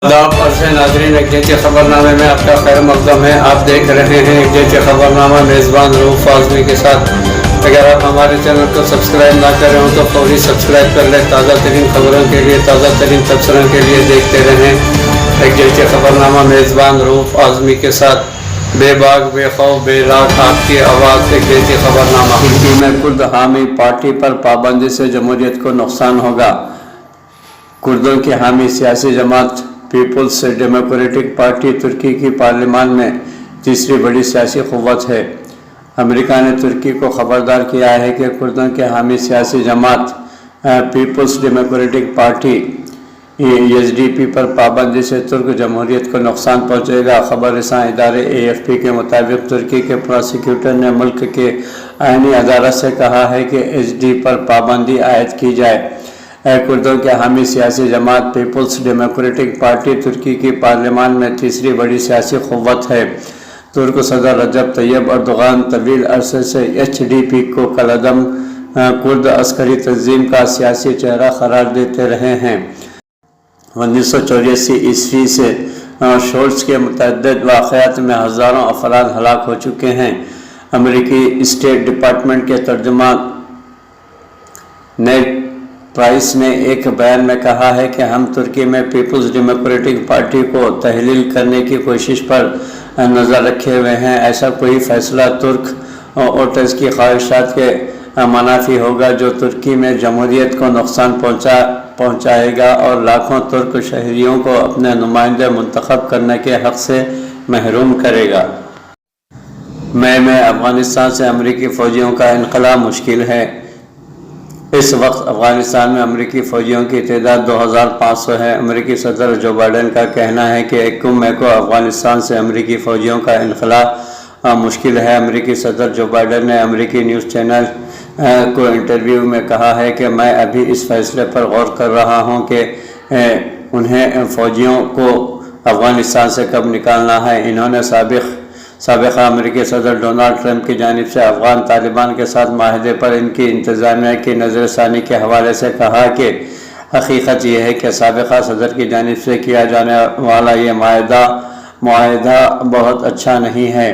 आदाब अर्ज़ नाज़रीन, एक जैसे ख़बरनामे में आपका खैर मक़दम है। आप देख रहे हैं एक जैसे ख़बरनामा मेज़बान रऊफ़ आज़मी के साथ। अगर आप हमारे चैनल को सब्सक्राइब ना करें हो तो फौरी सब्सक्राइब कर लें। ताज़ा तरीन ख़बरों के लिए, ताज़ा तरीन तबसरों के लिए देखते रहें एक जैसे ख़बरनामा मेज़बान रऊफ़ आज़मी के साथ। बेबाक बेखौफ बेलाक आपकी आवाज़ एक जैसे ख़बरनामा। तुर्की में कुर्द हामी पार्टी पर पाबंदी से जमहूरियत को नुकसान होगा। कुर्दों की हामी सियासी जमात पीपल्स डेमोक्रेटिक पार्टी तुर्की की पार्लियामान में तीसरी बड़ी सियासी क़ुव्वत है। अमेरिका ने तुर्की को ख़बरदार किया है कि कुर्दों के हामी सियासी जमात पीपल्स डेमोक्रेटिक पार्टी SDP पर पाबंदी से तुर्क जमहूरियत को नुकसान पहुँचेगा। खबर रसां इदारे AFP के मुताबिक तुर्की के प्रोसिक्यूटर ने मुल्क के आईनी अदालत से कहा है कि SD पर पाबंदी आयद की जाए। कुर्दों के हामी सियासी जमात पीपल्स डेमोक्रेटिक पार्टी तुर्की की पार्लियामान में तीसरी बड़ी सियासी क़ुव्वत है। तुर्क सदर रजब तैयब अर्दोगान तवील अरसे से SDP को कलअदम कुर्द अस्करी तंजीम का सियासी चेहरा करार देते रहे हैं। 1984 ईस्वी से शोर्स के मुतअद्दिद वाक़यात में हज़ारों अफराद हलाक हो चुके हैं। अमेरिकी स्टेट डिपार्टमेंट के तर्जुमान नेड प्राइस ने एक बयान में कहा है कि हम तुर्की में पीपल्स डेमोक्रेटिक पार्टी को तहलील करने की कोशिश पर नज़र रखे हुए हैं। ऐसा कोई फ़ैसला तुर्क वोटर्स की ख्वाहिशात के मनाफी होगा जो तुर्की में जमहूरियत को नुकसान पहुँचाएगा और लाखों तुर्क शहरियों को अपने नुमाइंदे मुंतखब करने के हक़ से महरूम करेगा। मई में अफ़गानिस्तान से अमरीकी फ़ौजियों का इनक़ला मुश्किल है। इस वक्त अफ़गानिस्तान में अमरीकी फ़ौजियों की तादाद 2500 है। अमरीकी सदर जो बाइडन का कहना है कि 1 मई को अफ़गानिस्तान से अमरीकी फ़ौजियों का इनख़ला मुश्किल है। अमरीकी सदर जो बाइडन ने अमरीकी न्यूज़ चैनल को इंटरव्यू में कहा है कि मैं अभी इस फैसले पर गौर कर रहा हूं कि उन्हें फ़ौजियों को अफ़गानिस्तान से कब निकालना है। इन्होंने साबिक़ा अमेरिकी सदर डोनाल्ड ट्रंप की जानिब से अफ़गान तालिबान के साथ माहिदे पर इनकी इंतज़ामिया की नज़रसानी के हवाले से कहा कि हकीकत यह है कि साबिक़ा सदर की जानिब से किया जाने वाला ये मुआहदा बहुत अच्छा नहीं है।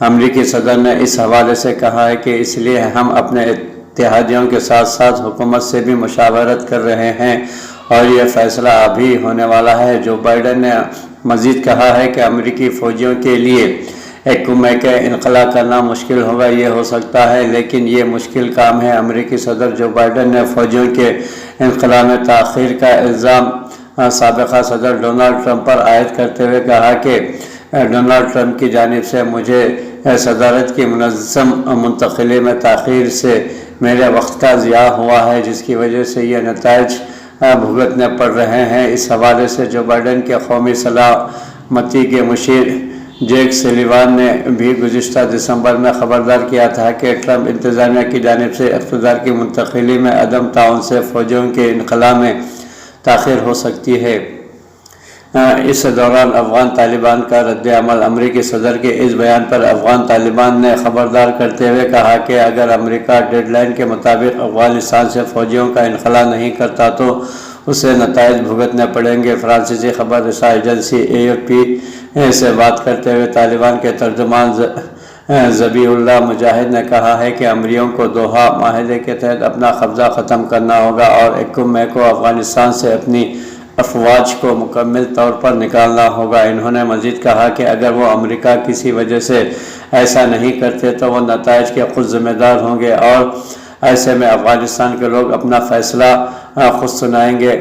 अमेरिकी सदर ने इस हवाले से कहा है कि इसलिए हम अपने इत्तेहादियों के साथ साथ हुकूमत से भी मुशावरत कर रहे हैं और यह फ़ैसला अभी होने वाला है। जो बाइडन ने मज़ीद कहा है कि अमेरिकी फ़ौजियों के लिए 1 मई का इनक़ला करना मुश्किल होगा। ये हो सकता है लेकिन ये मुश्किल काम है। अमेरिकी सदर जो बाइडन ने फ़ौजियों के इनक़ला में ताख़ीर का इल्ज़ाम साबिक़ा सदर डोनाल्ड ट्रंप पर आयद करते हुए कहा कि डोनाल्ड ट्रंप की जानिब से मुझे सदारत की मुनज़्ज़म मुंतक़ली में ताख़ीर से मेरे वक्त का ज़िया हुआ है जिसकी वजह से ये नताइज भुगतने पड़ रहे हैं। इस हवाले से जो बाइडन के कौमी सलामती के मुशीर जेक सलीवान ने भी गुज़िश्ता दिसंबर में ख़बरदार किया था कि ट्रंप इंतज़ामिया की जानिब से इक़्तिदार की मुंतक़ली में अदम ताउन से फ़ौजियों के इनक़ला में ताख़ीर हो सकती है। इस दौरान अफ़गान तालिबान का रद्द-ए-अमल। अमरीकी सदर के इस बयान पर अफ़गान तालिबान ने ख़बरदार करते हुए कहा कि अगर अमरीका डेडलाइन के मुताबिक अफ़गानिस्तान से फ़ौजियों का इनक़ला नहीं करता तो उसे नताइज भुगतने पड़ेंगे। फ्रांसीसी खबर रसा एजेंसी AFP से बात करते हुए तालिबान के तर्जुमान ज़बीउल्लाह मुजाहिद ने कहा है कि अमरीकियों को दोहा माहिदे के तहत अपना कब्ज़ा ख़त्म करना होगा और 1 मई को अफ़गानिस्तान से अपनी अफवाज को मुकम्मल तौर पर निकालना होगा। इन्होंने मज़ीद कहा कि अगर वो अमेरिका किसी वजह से ऐसा नहीं करते तो वो नताइज के खुद ज़िम्मेदार होंगे और ऐसे में अफ़गानिस्तान के लोग अपना फ़ैसला खुद सुनाएंगे।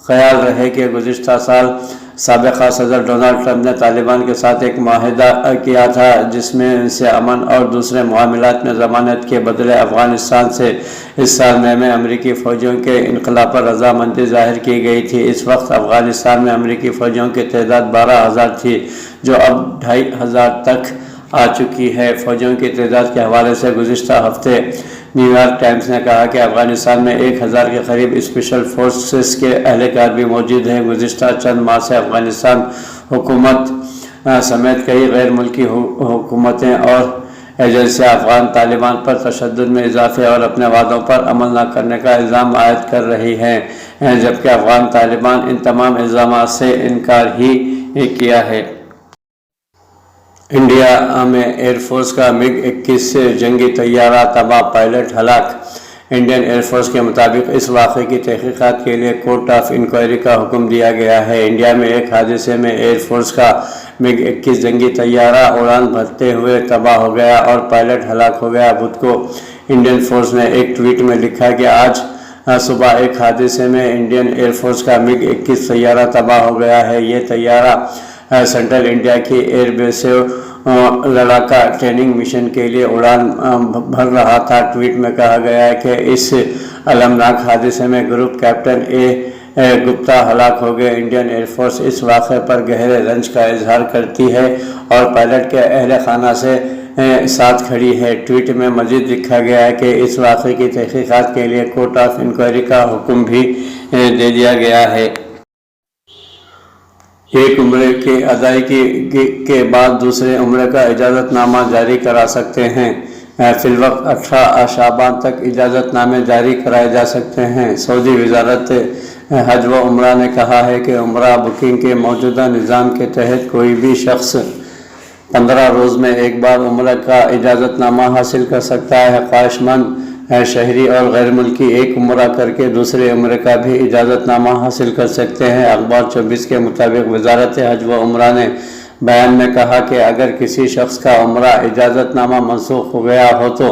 ख्याल रहे कि गुज़िश्ता साल साबिक़ा सदर डोनाल्ड ट्रंप ने तालिबान के साथ एक मुआहदा किया था जिसमें उनसे अमन और दूसरे मामलात में ज़मानत के बदले अफ़गानिस्तान से इस साल मई में अमरीकी फ़ौजियों के इनक़ला पर रज़ामंदी ज़ाहिर की गई थी। इस वक्त अफ़गानिस्तान में अमरीकी फ़ौजियों की तादाद 12,000 थी जो अब 2,500 तक आ चुकी है। फ़ौजियों की तादाद के हवाले से गुज़िश्ता हफ्ते न्यूयॉर्क टाइम्स ने कहा कि अफ़गानिस्तान में 1,000 के करीब स्पेशल फोर्सेस के अहलकार भी मौजूद हैं। गुज़िश्ता चंद माह से अफ़गानिस्तान हुकूमत समेत कई गैर मुल्की हुकूमतें और ایجنسی افغان طالبان پر تشدد میں اضافے اور اپنے وعدوں پر عمل نہ کرنے کا الزام عائد کر رہی ہے، جبکہ افغان طالبان ان تمام الزامات سے انکار ہی کیا ہے۔ انڈیا میں ایئر فورس کا MiG-21 جنگی طیارہ تباہ، پائلٹ ہلاک۔ انڈین ایئر فورس کے مطابق اس واقعے کی تحقیقات کے لیے کورٹ آف انکوائری کا حکم دیا گیا ہے۔ انڈیا میں ایک حادثے میں ایئر فورس کا MiG-21 جنگی طیارہ اڑان بھرتے ہوئے تباہ ہو گیا اور پائلٹ ہلاک ہو گیا۔ بدھ کو انڈین فورس نے ایک ٹویٹ میں لکھا کہ آج صبح ایک حادثے میں انڈین ایئر فورس کا MiG-21 طیارہ تباہ ہو گیا ہے۔ یہ طیارہ سینٹرل انڈیا کی ایئر بیس سے لڑاکا ٹریننگ مشن کے لیے اڑان بھر رہا تھا۔ ٹویٹ میں کہا گیا ہے کہ اس المناک حادثے میں گروپ کیپٹن اے گپتا ہلاک ہو گئے۔ انڈین ایئر فورس اس واقعے پر گہرے رنج کا اظہار کرتی ہے اور پائلٹ کے اہل خانہ سے ساتھ کھڑی ہے۔ ٹویٹ میں مزید لکھا گیا ہے کہ اس واقعے کی تحقیقات کے لیے کورٹ آف انکوائری کا حکم بھی دے دیا گیا ہے۔ ایک عمرے کی ادائیگی کے بعد دوسرے عمرے کا اجازت نامہ جاری کرا سکتے ہیں۔ فی الوقت 18 شعبان تک اجازت نامے جاری کرائے جا سکتے ہیں۔ سعودی وزارت حج و عمرہ نے کہا ہے کہ عمرہ بکنگ کے موجودہ نظام کے تحت کوئی بھی شخص 15 روز میں ایک بار عمرہ کا اجازت نامہ حاصل کر سکتا ہے۔ خواہش مند شہری اور غیر ملکی ایک عمرہ کر کے دوسرے عمرے کا بھی اجازت نامہ حاصل کر سکتے ہیں۔ اخبار 24 کے مطابق وزارت حج و عمرہ نے بیان میں کہا کہ اگر کسی شخص کا عمرہ اجازت نامہ منسوخ ہو گیا ہو تو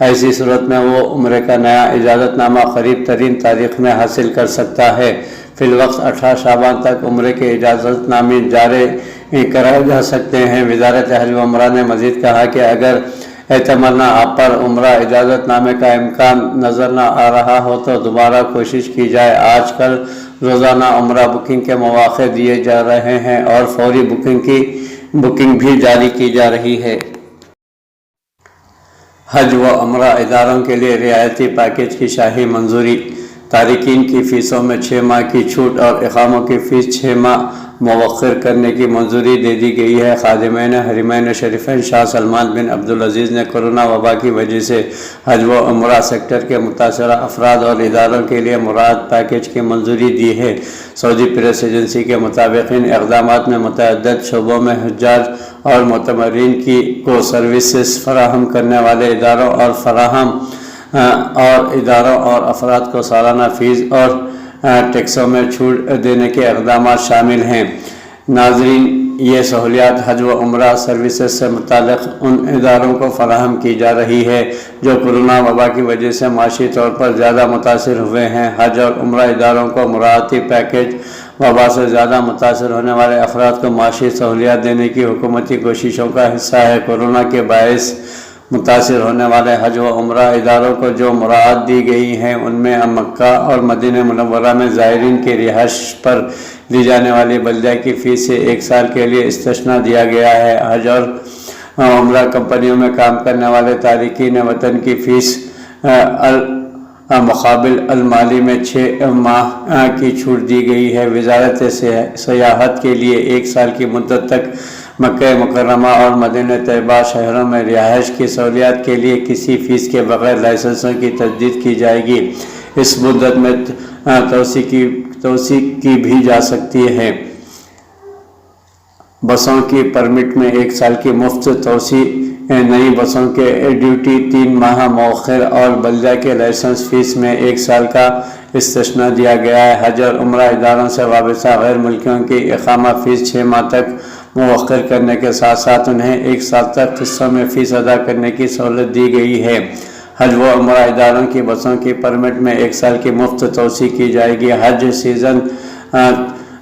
ایسی صورت میں وہ عمرے کا نیا اجازت نامہ قریب ترین تاریخ میں حاصل کر سکتا ہے۔ فی الوقت 18 شعبان تک عمرے کے اجازت نامے جاری کرائے جا سکتے ہیں۔ وزارت حج و عمرہ نے مزید کہا کہ اگر اعتمرنا آپ پر عمرہ اجازت نامے کا امکان نظر نہ آ رہا ہو تو دوبارہ کوشش کی جائے۔ آج کل روزانہ عمرہ بکنگ کے مواقع دیے جا رہے ہیں اور فوری بکنگ بھی جاری کی جا رہی ہے۔ حج و عمرہ اداروں کے لیے رعایتی پیکیج کی شاہی منظوری۔ تارکین کی فیسوں میں 6 ماہ کی چھوٹ اور اقاموں کی فیس 6 ماہ موخر کرنے کی منظوری دے دی گئی ہے۔ خادمین حرمین شریفین شاہ سلمان بن عبدالعزیز نے کورونا وبا کی وجہ سے حج و عمرہ سیکٹر کے متاثرہ افراد اور اداروں کے لیے مراد پیکیج کی منظوری دی ہے۔ سعودی پریس ایجنسی کے مطابق ان اقدامات میں متعدد شعبوں میں حجاج اور معتمرین کو سروسز فراہم کرنے والے اداروں اور افراد کو سالانہ فیس اور ٹیکسوں میں چھوٹ دینے کے اقدامات شامل ہیں۔ ناظرین، یہ سہولیات حج و عمرہ سروسز سے متعلق ان اداروں کو فراہم کی جا رہی ہے جو کورونا وبا کی وجہ سے معاشی طور پر زیادہ متاثر ہوئے ہیں۔ حج اور عمرہ اداروں کو مراعاتی پیکیج وبا سے زیادہ متاثر ہونے والے افراد کو معاشی سہولیات دینے کی حکومتی کوششوں کا حصہ ہے۔ کورونا کے باعث متاثر ہونے والے حج و عمرہ اداروں کو جو مراعات دی گئی ہیں ان میں مکہ اور مدینہ منورہ میں زائرین کی رہائش پر دی جانے والی بلدیہ کی فیس سے 1 سال کے لیے استثناء دیا گیا ہے۔ حج اور عمرہ کمپنیوں میں کام کرنے والے تارکین وطن کی فیس مقابل المالی میں 6 ماہ کی چھوٹ دی گئی ہے۔ وزارت سیاحت کے لیے 1 سال کی مدت تک مکہ مکرمہ اور مدینہ طیبہ شہروں میں رہائش کی سہولیات کے لیے کسی فیس کے بغیر لائسنسوں کی تجدید کی جائے گی۔ اس مدت میں توسیع کی بھی جا سکتی ہے۔ بسوں کی پرمٹ میں 1 سال کی مفت توسیع، نئی بسوں کے ڈیوٹی 3 ماہ مؤخر اور بلدیہ کے لائسنس فیس میں 1 سال کا استثناء دیا گیا ہے۔ حج اور عمرہ اداروں سے وابستہ غیر ملکیوں کی اقامہ فیس 6 ماہ تک مؤخر کرنے کے ساتھ ساتھ انہیں 1 سال تک قسطوں میں فیس ادا کرنے کی سہولت دی گئی ہے۔ حج و عمرہ اداروں کی بسوں کی پرمٹ میں 1 سال کی مفت توسیع کی جائے گی۔ حج سیزن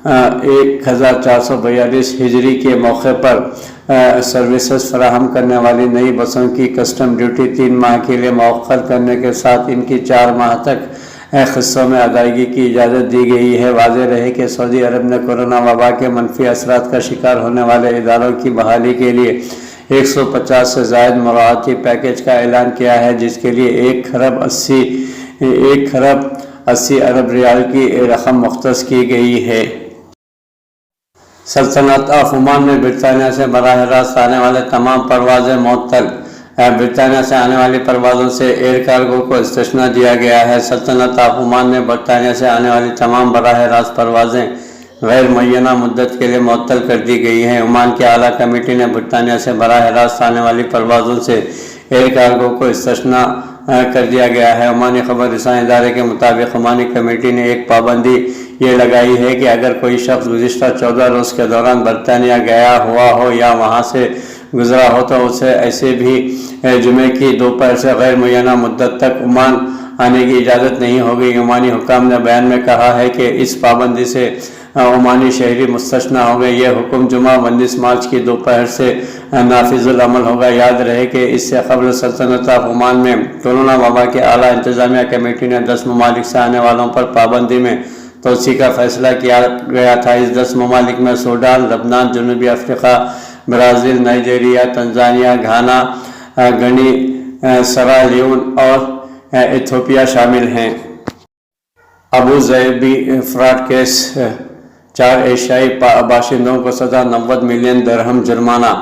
1442 ہجری کے موقع پر سروسز فراہم کرنے والی نئی بسوں کی کسٹم ڈیوٹی 3 ماہ کے لیے مؤخر کرنے کے ساتھ ان کی 4 ماہ تک قسطوں میں ادائیگی کی اجازت دی گئی ہے۔ واضح رہے کہ سعودی عرب نے کورونا وبا کے منفی اثرات کا شکار ہونے والے اداروں کی بحالی کے لیے 150 سے زائد مراعاتی پیکیج کا اعلان کیا ہے، جس کے لیے 1 خرب 80 ارب ریال کی رقم مختص کی گئی ہے۔ سلطنت آف عمان میں برطانیہ سے براہ راست آنے والے تمام پروازیں معطل۔ برطانیہ سے آنے والی پروازوں سے ایئر کارگو کو استثنا دیا گیا ہے۔ سلطنت آف عمان نے برطانیہ سے آنے والی تمام براہ راست پروازیں غیر معینہ مدت کے لیے معطل کر دی گئی ہیں۔ عمان کی اعلیٰ کمیٹی نے برطانیہ سے براہ راست آنے والی پروازوں سے ایئر کارگو کو استثنا کر دیا گیا ہے۔ عمانی خبر رساں ادارے کے مطابق عمانی کمیٹی نے ایک پابندی یہ لگائی ہے کہ اگر کوئی شخص گزشتہ 14 روز کے دوران برطانیہ گیا ہوا ہو یا وہاں سے گزرا ہو تو اسے ایسے بھی جمعے کی دوپہر سے غیر معینہ مدت تک عمان آنے کی اجازت نہیں ہوگی۔ عمانی حکام نے بیان میں کہا ہے کہ اس پابندی سے عمانی شہری مستثنی ہو گئے۔ یہ حکم جمعہ 19 مارچ کی دوپہر سے نافذ العمل ہوگا۔ یاد رہے کہ اس سے قبل سلطنت آف عمان میں کورونا وبا کی اعلیٰ انتظامیہ کمیٹی نے 10 ممالک سے آنے والوں پر پابندی میں توسیع کا فیصلہ کیا گیا تھا۔ اس 10 ممالک میں سوڈان، لبنان، جنوبی افریقہ، برازیل، نائجیریا، تنزانیہ، گھانا، گنی، سرا لیون اور ایتھوپیا شامل ہیں۔ ابو ظبی فراڈ کیس، 4 ایشیائی باشندوں کو سزا، 90 ملین درہم جرمانہ۔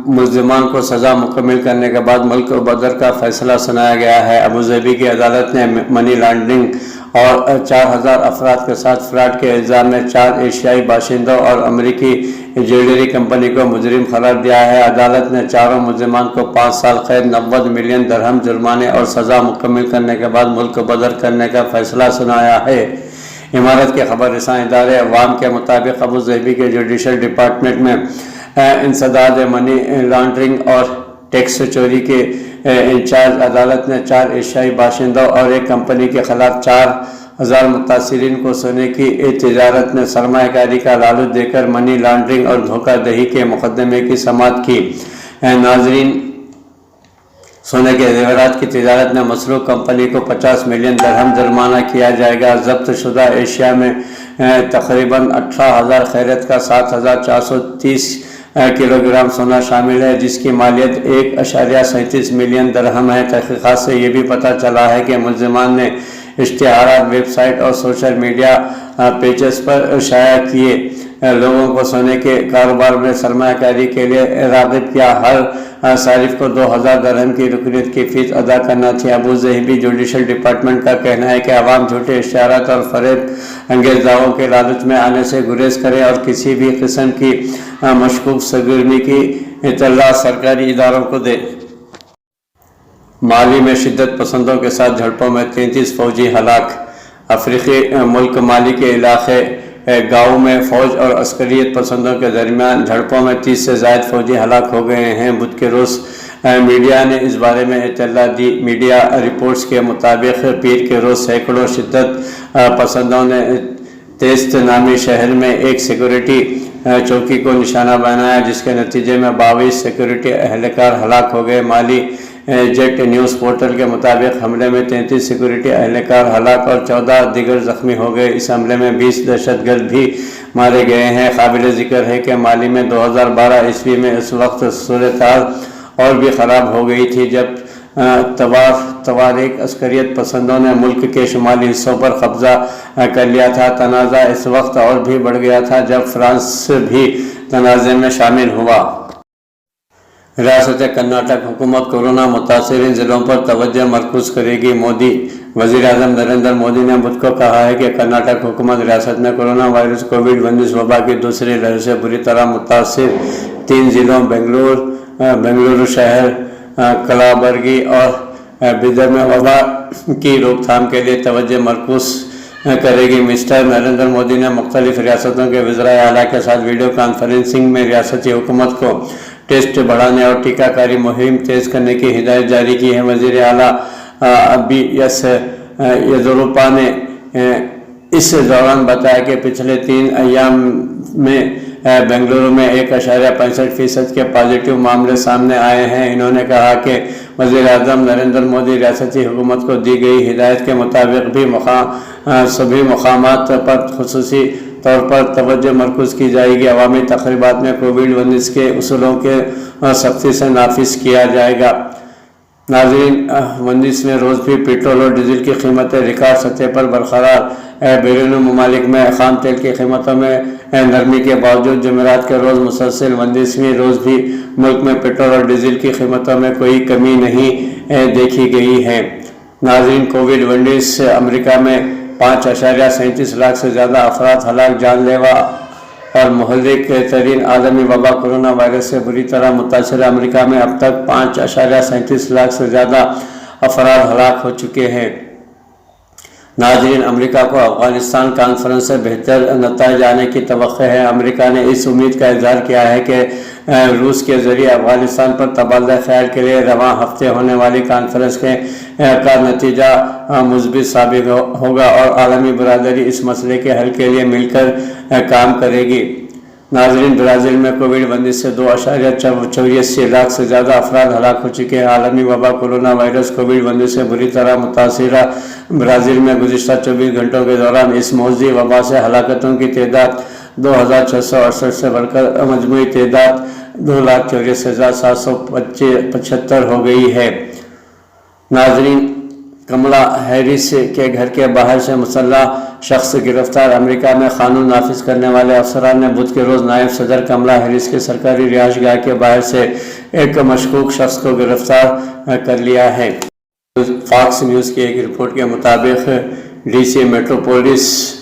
ملزمان کو سزا مکمل کرنے کے بعد ملک بدر کا فیصلہ سنایا گیا ہے۔ ابو ظبی کی عدالت نے منی لانڈرنگ اور 4000 افراد کے ساتھ فراڈ کے الزام میں 4 ایشیائی باشندوں اور امریکی جیولری کمپنی کو مجرم قرار دیا ہے۔ عدالت نے چاروں ملزمان کو 5 سال قید، 90 ملین درہم جرمانے اور سزا مکمل کرنے کے بعد ملک بدر کرنے کا فیصلہ سنایا ہے۔ امارت کے خبر رساں ادارے عوام کے مطابق ابو ظبی کے جوڈیشل ڈپارٹمنٹ میں انسداد منی لانڈرنگ اور ٹیکس چوری کے انچارج عدالت نے 4 ایشیائی باشندوں اور ایک کمپنی کے خلاف 4000 متاثرین کو سونے کی تجارت میں سرمایہ کاری کا لالچ دے کر منی لانڈرنگ اور دھوکہ دہی کے مقدمے کی سماعت کی۔ ناظرین، سونے کے زیورات کی تجارت میں مسروق کمپنی کو 50 ملین درہم جرمانہ کیا جائے گا۔ ضبط شدہ اشیاء میں تقریباً 18,000 خیرت کا 7,430 کلو گرام سونا شامل ہے، جس کی مالیت 1.37 ملین درہم ہے۔ تحقیقات سے یہ بھی پتہ چلا ہے کہ ملزمان نے اشتہارات، ویب سائٹ اور سوشل میڈیا پیجز پر شائع کیے، لوگوں کو سونے کے کاروبار میں سرمایہ کاری کے لیے راغب کیا۔ ہر صارف کو 2000 درہم کی رکنیت کی فیس ادا کرنا تھی۔ ابو ظبی جوڈیشل ڈپارٹمنٹ کا کہنا ہے کہ عوام جھوٹے اشتہارات اور فریب انگیز دعووں کے لالچ میں آنے سے گریز کریں اور کسی بھی قسم کی مشکوک سرگرمی کی اطلاع سرکاری اداروں کو دے۔ مالی میں شدت پسندوں کے ساتھ جھڑپوں میں 33 فوجی ہلاک۔ افریقی ملک مالی کے علاقے گاؤں میں فوج اور عسکریت پسندوں کے درمیان جھڑپوں میں 30 سے زائد فوجی ہلاک ہو گئے ہیں۔ بدھ کے روز میڈیا نے اس بارے میں اطلاع دی۔ میڈیا رپورٹس کے مطابق پیر کے روز سینکڑوں شدت پسندوں نے تیست نامی شہر میں ایک سیکورٹی چوکی کو نشانہ بنایا، جس کے نتیجے میں 22 سیکورٹی اہلکار ہلاک ہو گئے۔ مالی جیٹ نیوز پورٹل کے مطابق حملے میں 33 سیکورٹی اہلکار ہلاک اور 14 دیگر زخمی ہو گئے۔ اس حملے میں 20 دہشت گرد بھی مارے گئے ہیں۔ قابل ذکر ہے کہ مالی میں 2012 عیسوی میں اس وقت صورتحال اور بھی خراب ہو گئی تھی، جب تواریخ عسکریت پسندوں نے ملک کے شمالی حصوں پر قبضہ کر لیا تھا۔ تنازع اس وقت اور بھی بڑھ گیا تھا جب فرانس بھی تنازع میں شامل ہوا۔ ریاست کرناٹک حکومت کورونا متاثرین ضلعوں پر توجہ مرکوز کرے گی۔ وزیر اعظم نریندر مودی نے بدھ کو کہا ہے کہ کرناٹک حکومت ریاست میں کورونا وائرس کووڈ-19 وبا کی دوسری لہر سے بری طرح متاثر 3 ضلعوں بنگلورو شہر، کلابرگی اور بیدر میں وبا کی روک تھام کے لیے توجہ مرکوز کرے گی۔ مسٹر نریندر مودی نے مختلف ریاستوں کے وزرائے اعلیٰ کے ساتھ ویڈیو کانفرنسنگ میں ریاستی حکومت کو ٹیسٹ بڑھانے اور ٹیکہ کاری مہم تیز کرنے کی ہدایت جاری کی ہے۔ وزیر اعلیٰ بی ایس یدیورپا نے اس دوران بتایا کہ پچھلے 3 ایام میں بنگلورو میں 1.65% کے پازیٹیو معاملے سامنے آئے ہیں۔ انہوں نے کہا کہ وزیر اعظم نریندر مودی ریاستی حکومت کو دی گئی ہدایت کے مطابق بھی سبھی مقامات پر خصوصی طور پر توجہ مرکوز کی جائے گی۔ عوامی تقریبات میں کووڈ-19 کے اصولوں کے سختی سے نافذ کیا جائے گا۔ नाज़रीन, वंदिस में रोज़ भी पेट्रोल और डीजल की कीमतें रिकॉर्ड सतह पर बरकरार। बैरून मुमालिक में खाम तेल की कीमतों में नरमी के बावजूद जुमेरात के रोज़ मुसलसल वंदिस में रोज़ भी मुल्क में पेट्रोल और डीजल की कीमतों में कोई कमी नहीं देखी गई है। नाज़रीन, कोविड वंदिस अमेरिका में 5.37 लाख से ज़्यादा अफराद हलाक, जानलेवा और मुहल्लिक तरीन आलमी वबा कोरोना वायरस से बुरी तरह मुतासर। अमेरिका में अब तक 5.37 लाख से ज़्यादा अफराद हलाक हो चुके हैं। नाज़रीन, अमेरिका को अफगानिस्तान कॉन्फ्रेंस से बेहतर नतीजे आने की तवक्को है। अमेरिका ने इस उम्मीद का इजहार किया है कि रूस के ज़रिए अफगानिस्तान पर तबादला ख्याल के लिए रवां हफ्ते होने वाली कॉन्फ्रेंस का नतीजा मुस्बित साबित होगा और आलमी बरादरी इस मसले के हल के लिए मिलकर काम करेगी। नाज़रीन, ब्राज़ील में कोविड वंदिस से 2.84 लाख से ज़्यादा अफराद हलाक हो चुके हैं। आलमी वबा कोरोना वायरस कोविड वंदिस से बुरी तरह मुतासिर ब्राज़ील में गुज़िश्ता 24 घंटों के दौरान इस मौजी वबा से हलाकतों की तादाद 2,668 से बढ़कर मजमूई तादाद 2,84,775 हो गई है। नाज़रीन, कमला हैरिस के घर के बाहर से मुसल्लह शख्स गिरफ्तार। अमेरिका में कानून नाफिज करने वाले अफसरान ने बुध के रोज़ नायब सदर कमला हैरिस के सरकारी रिहाइशगाह के बाहर से एक मशकूक शख्स को गिरफ्तार कर लिया है। फॉक्स न्यूज़ की एक रिपोर्ट के मुताबिक DC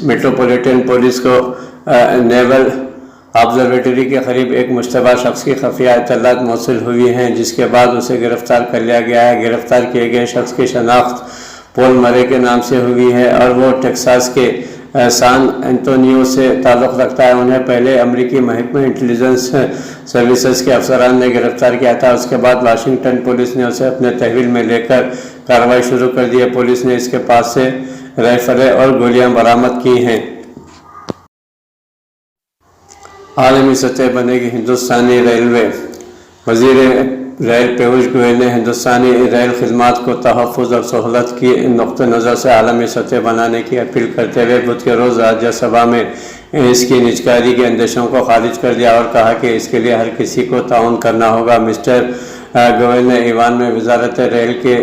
मेट्रोपॉलिटन पुलिस को नेवल ऑब्जर्वेटरी के करीब एक मुश्तबा शख्स की खुफिया इत्तलात मौसूल हुई हैं, जिसके बाद उसे गिरफ्तार कर लिया गया है। गिरफ्तार किए गए शख्स की शनाख्त पॉल मरे के नाम से हुई है और वो टेक्सास के सान एंटोनियो से ताल्लुक़ रखता है। उन्हें पहले अमरीकी महकमे इंटेलिजेंस सर्विसेज के अफसरान ने गिरफ्तार किया था। उसके बाद वाशिंगटन पुलिस ने उसे अपने तहवील में लेकर कार्रवाई शुरू कर दी है। पुलिस ने इसके पास से राइफलें और गोलियां बरामद की हैं। आलमी सतह बनेगी हिंदुस्तानी रेलवे। वज़ीर रेल पीयूष गोयल ने हिंदुस्तानी रेल खिदमात को तहफ़्फ़ुज़ और सहूलत की नुक़्ते नज़र से आलमी सतह बनाने की अपील करते हुए बुध के रोज़ राज्यसभा में इसकी निजकारी के अंदेशों को खारिज कर दिया और कहा कि इसके लिए हर किसी को ताउन करना होगा। मिस्टर गोयल ने ईवान में वजारत रेल के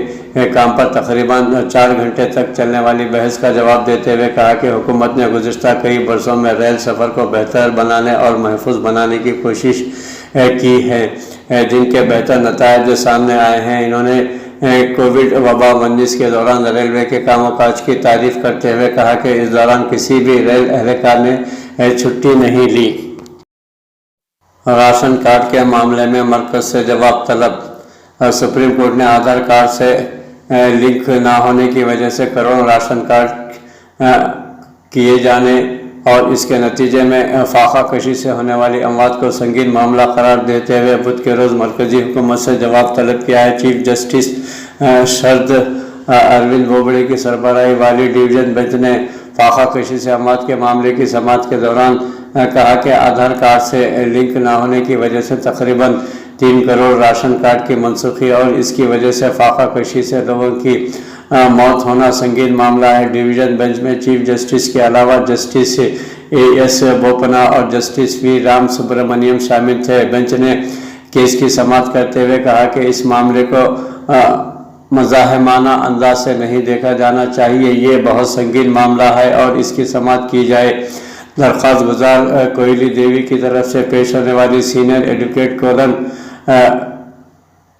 काम पर तकरीबन 4 घंटे तक चलने वाली बहस का जवाब देते हुए कहा कि हुकूमत ने गुज़िश्ता कई बरसों में रेल सफ़र को बेहतर बनाने और महफूज बनाने की कोशिश की है, जिनके बेहतर नतायज सामने आए हैं। इन्होंने कोविड वबा 19 के दौरान रेलवे के कामों काज की तारीफ करते हुए कहा कि इस दौरान किसी भी रेल एहलकार ने छुट्टी नहीं ली। राशन कार्ड के मामले में मरकज़ से जवाब तलब। सुप्रीम कोर्ट ने आधार कार्ड से लिंक ना होने की वजह से करोड़ों राशन कार्ड किए जाने और इसके नतीजे में फाका कशी से होने वाली अमवात को संगीन मामला करार देते हुए बुध के रोज़ मरकजी हुकूमत से जवाब तलब किया है। चीफ जस्टिस शरद अरविंद बोबड़े की सरबराही वाली डिवीज़न बेंच ने फाका कशी से अमवात के मामले की समाअत के दौरान कहा कि आधार कार्ड से लिंक ना होने की वजह से तकरीबन 3 करोड़ राशन कार्ड की मनसूखी और इसकी वजह से फाका कशी से लोगों की मौत होना संगीन मामला है। डिवीज़न बेंच में चीफ जस्टिस के अलावा जस्टिस AS बोपन्ना और जस्टिस V राम सुब्रमण्यम शामिल थे। बेंच ने केस की समाअत करते हुए कहा कि इस मामले को मज़ाहिमाना अंदाज से नहीं देखा जाना चाहिए। ये बहुत संगीन मामला है और इसकी समाअत की जाए। दरख्वास्त गुजार कोयली देवी की तरफ से पेश होने वाली senior advocate colon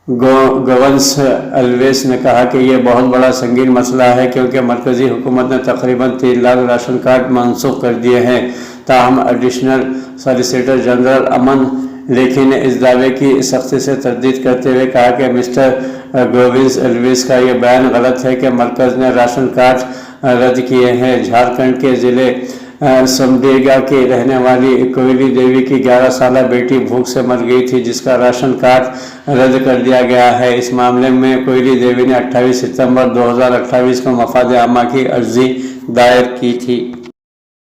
governs always ने कहा कि यह बहुत बड़ा संगीन मसला है, क्योंकि मरकज़ी हुकूमत ने तकरीबन 3 लाख राशन कार्ड मनसूख कर दिए हैं। ताहम एडिशनल सॉलिसिटर जनरल अमन लेखी ने इस दावे की सख्ती से तरदीद करते हुए कहा कि मिस्टर गवर्नस अलवेस का यह बयान गलत है कि मरकज़ ने राशन कार्ड रद्द किए हैं। झारखंड के ज़िले समडेगा की रहने वाली कोयली देवी की 11 साला बेटी भूख से मर गई थी, जिसका राशन कार्ड रद्द कर दिया गया है। इस मामले में कोयली देवी ने 28 सितंबर 2028 को मफाद आमा की अर्जी दायर की थी।